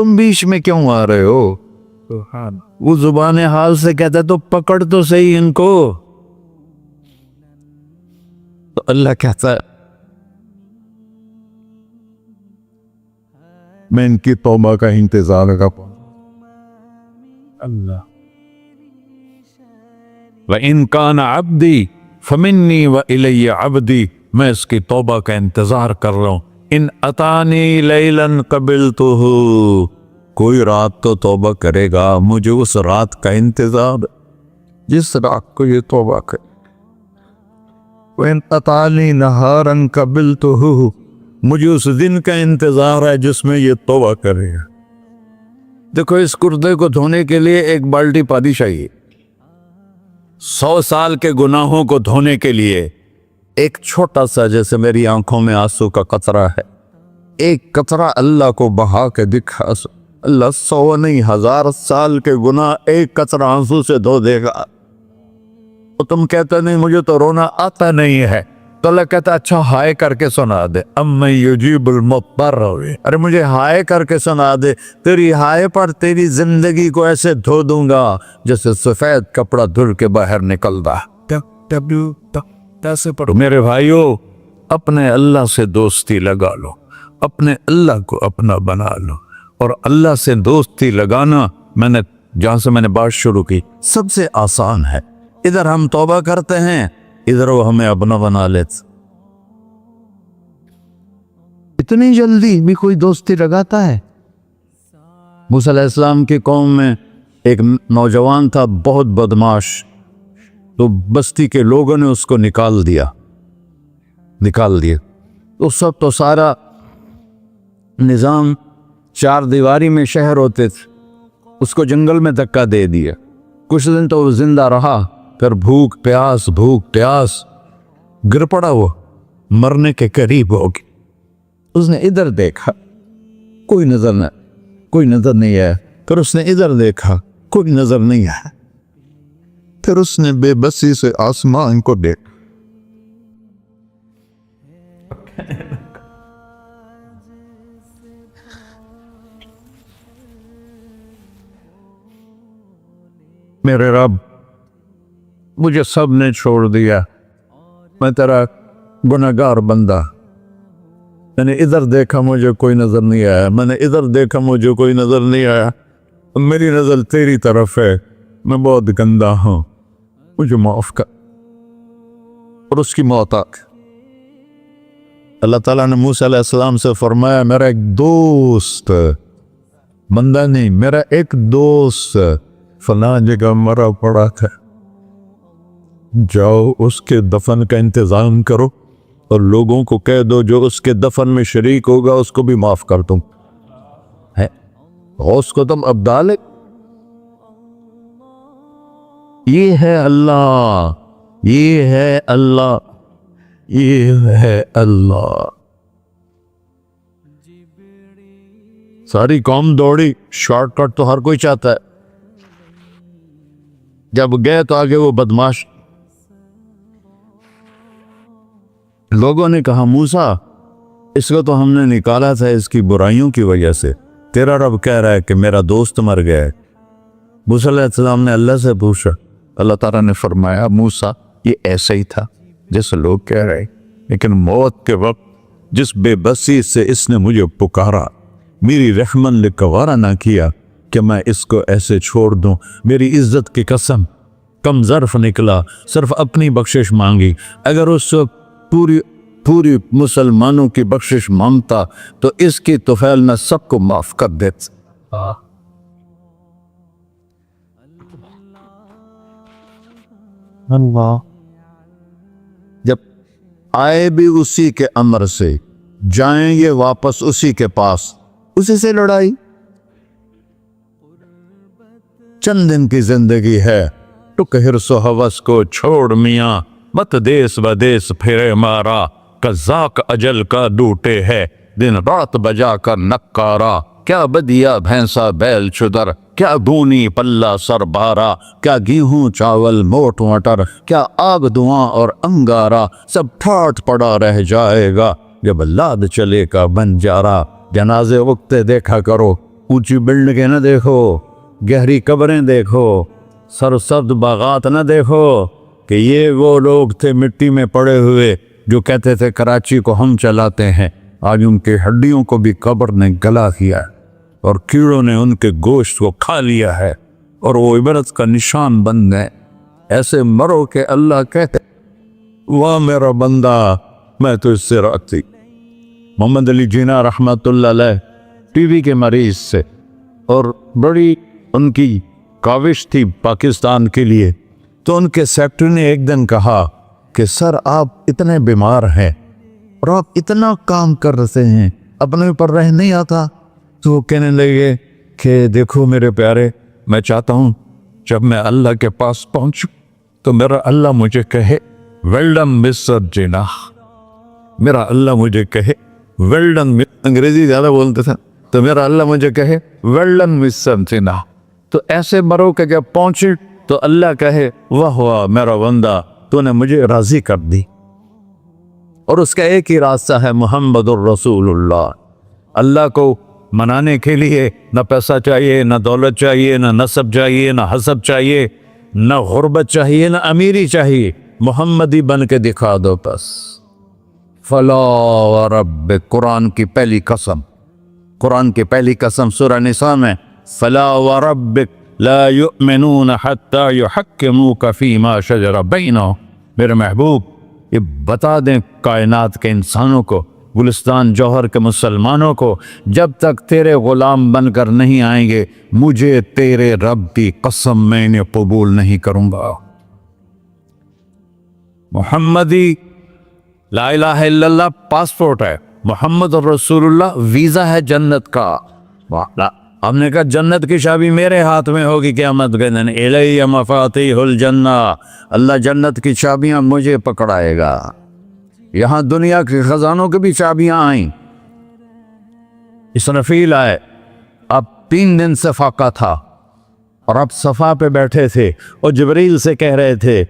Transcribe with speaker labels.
Speaker 1: तुम बीच में क्यों आ रहे हो? वो जुबान हाल से कहता तो पकड़ तो सही इनको। तो अल्लाह कहता है मैं इनकी तौबा का इंतजार कर अल्लाह व इन कान अब्दी फमिन्नी व इलैया अब्दी, मैं इसकी तौबा का इंतजार कर रहा हूं। इन अतानी लैलन कबिलतुहु, कोई रात तो तौबा करेगा, मुझे उस रात का इंतजार जिस रात को ये तौबा करे। इन अतानी नहारन कबिलतुहु, मुझे उस दिन का इंतजार है जिसमें ये तौबा करेगा। देखो इस कुर्ते को धोने के लिए एक बाल्टी पानी चाहिए। 100 साल के गुनाहों को धोने के लिए एक छोटा सा, जैसे मेरी आंखों में आंसू का कतरा है, एक कतरा अल्लाह को बहा के दिखा, अल्लाह 100 नहीं 1000 साल के गुनाह एक कतरा आंसू से धो देगा। तो तुम कहते नहीं मुझे तो रोना आता नहीं है, तो अल्लाह कहता अच्छा हाय करके सुना दे। अम्मा युजीबुल मुत्तर, अरे मुझे हाय करके सुना दे, तेरी हाय पर तेरी जिंदगी को ऐसे धो दूंगा जैसे सफेद कपड़ा धुल के बाहर निकलता। पढ़ो मेरे भाइयों, अपने अल्लाह से दोस्ती लगा लो, अपने अल्लाह को अपना बना लो। और अल्लाह से दोस्ती लगाना, मैंने जहां से मैंने बात शुरू की, सबसे आसान है। इधर हम तौबा करते हैं, इधर वो हमें अपना बना लेते। इतनी जल्दी भी कोई दोस्ती लगाता है? मूसा अलैहिस्सलाम की कौम में एक नौजवान था, बहुत बदमाश, तो बस्ती के लोगों ने उसको निकाल दिया। उस सब तो सारा निज़ाम 4 दीवारी में शहर होते थे, उसको जंगल में धक्का दे दिया। कुछ दिन तो वो जिंदा रहा, फिर भूख प्यास गिर पड़ा, वो मरने के करीब हो गया। उसने इधर देखा, कोई नजर नहीं आया। फिर उसने इधर देखा, कोई नजर नहीं आया। फिर उसने बेबसी से आसमान को देखा, मेरे रब मुझे सब ने छोड़ दिया, मैं तेरा गुनहगार बंदा। मैंने इधर देखा मुझे कोई नजर नहीं आया, मैंने इधर देखा मुझे कोई नजर नहीं आया। मेरी नजर तेरी तरफ है, मैं बहुत गंदा हूं, मुझे माफ कर। और उसकी मौत आ गई। अल्लाह ताला ने मूसा अलैहिस्सलाम से फरमाया मेरा एक दोस्त, बंदा नहीं, मेरा एक दोस्त फलां जगह मरा पड़ा था, जाओ उसके दफन का इंतजाम करो और लोगों को कह दो जो उसके दफन में शरीक होगा उसको भी माफ कर दूं। है गौस को तुम अब्दाल, ये है अल्लाह, ये है अल्लाह, ये है अल्लाह। सारी कौम दौड़ी, शॉर्टकट तो हर कोई चाहता है। जब गए तो आगे वो बदमाश, लोगों ने कहा मूसा इसको तो हमने निकाला था इसकी बुराइयों की वजह से, तेरा रब कह रहा है कि मेरा दोस्त मर गया है। मूसा अलैहिस्सलाम ने अल्लाह से पूछा, अल्लाह ताला ने फरमाया मूसा ये ऐसा ही था जैसे लोग कह रहे, लेकिन मौत के वक्त जिस बेबसी से इसने मुझे पुकारा, मेरी रहमन ने गवारा ना किया कि मैं इसको ऐसे छोड़ दूं। मेरी इज्जत की कसम, कम ज़र्फ निकला, सिर्फ अपनी बख्शिश मांगी। अगर उस पूरी मुसलमानों की बख्शिश मांगता तो इसकी तौफील न सबको माफ कर देता। अल्लाह जब आए भी उसी के अमर से, जाएंगे वापस उसी के पास, उसी से लड़ाई। चंद दिन की जिंदगी है, टुक हिर्सो हवस को छोड़ मियाँ, मत देश बदेश फिरे मारा, कज़ाक अजल का डूटे है, दिन रात बजा कर नक्कारा। क्या बदिया भैंसा बैल चुदर, क्या दूनी पल्ला सर बारा, क्या गेहूं चावल मोट मटर, क्या आग धुआं और अंगारा, सब ठाठ पड़ा रह जाएगा जब लाद चलेगा बंजारा। जनाजे वक्ते देखा करो, اونچی بلڈنگیں نہ دیکھو، گہری قبریں دیکھو، سرسبز باغات نہ دیکھو کہ یہ وہ لوگ تھے مٹی میں پڑے ہوئے جو کہتے تھے کراچی کو ہم چلاتے ہیں، آج ان کے ہڈیوں کو بھی قبر نے گلا کیا ہے اور کیڑوں نے ان کے گوشت کو کھا لیا ہے اور وہ عبرت کا نشان بن گئے۔ ایسے مرو کہ اللہ کہتے واہ میرا بندہ میں تو اس سے راضی۔ محمد علی جناح رحمۃ اللہ علیہ ٹی وی کے مریض سے، اور بڑی ان کی کاوش تھی پاکستان کے لیے، تو ان کے سیکٹری نے ایک دن کہا کہ سر آپ اتنے بیمار ہیں اور آپ اتنا کام کر رہے ہیں، اپنے اوپر رہ نہیں آتا؟ تو وہ کہنے لگے کہ دیکھو میرے پیارے، میں چاہتا ہوں جب میں اللہ کے پاس پہنچوں تو میرا اللہ مجھے کہے ویل ڈن مسٹر جناح، میرا اللہ مجھے کہے ویل ڈن، انگریزی زیادہ بولتے تھے، تو میرا اللہ مجھے کہے ویل ڈن مسٹر جناح۔ تو ایسے مرو کہ جب پہنچے تو اللہ کہے واہ واہ میرا بندہ تو نے مجھے راضی کر دی۔ اور اس کا ایک ہی راستہ ہے محمد الرسول اللہ۔ اللہ کو منانے کے لیے نہ پیسہ چاہیے، نہ دولت چاہیے، نہ نسب چاہیے، نہ حسب چاہیے، نہ غربت چاہیے، نہ امیری چاہیے، محمدی بن کے دکھا دو بس۔ فلا وربک، قرآن کی پہلی قسم، قرآن کی پہلی قسم سورہ نساء میں، فلا وربک لا یؤمنون حتی یحکموک فیما شجر بینہم، میرے محبوب یہ بتا دیں کائنات کے انسانوں کو، گلستان جوہر کے مسلمانوں کو، جب تک تیرے غلام بن کر نہیں آئیں گے مجھے تیرے رب کی قسم میں انہیں قبول نہیں کروں گا۔ محمدی لا الہ الا اللہ پاسپورٹ ہے، محمد رسول اللہ ویزا ہے جنت کا۔ ہم نے کہا جنت کی چابی میرے ہاتھ میں ہوگی قیامت کے دن، الی مفاتیح الجنہ، اللہ جنت کی چابیاں مجھے پکڑائے گا۔ یہاں دنیا کے خزانوں کی بھی چابیاں آئیں۔ اسرافیل آئے، اب 3 دن سے فاقہ تھا اور اب صفا پہ بیٹھے تھے اور جبریل سے کہہ رہے تھے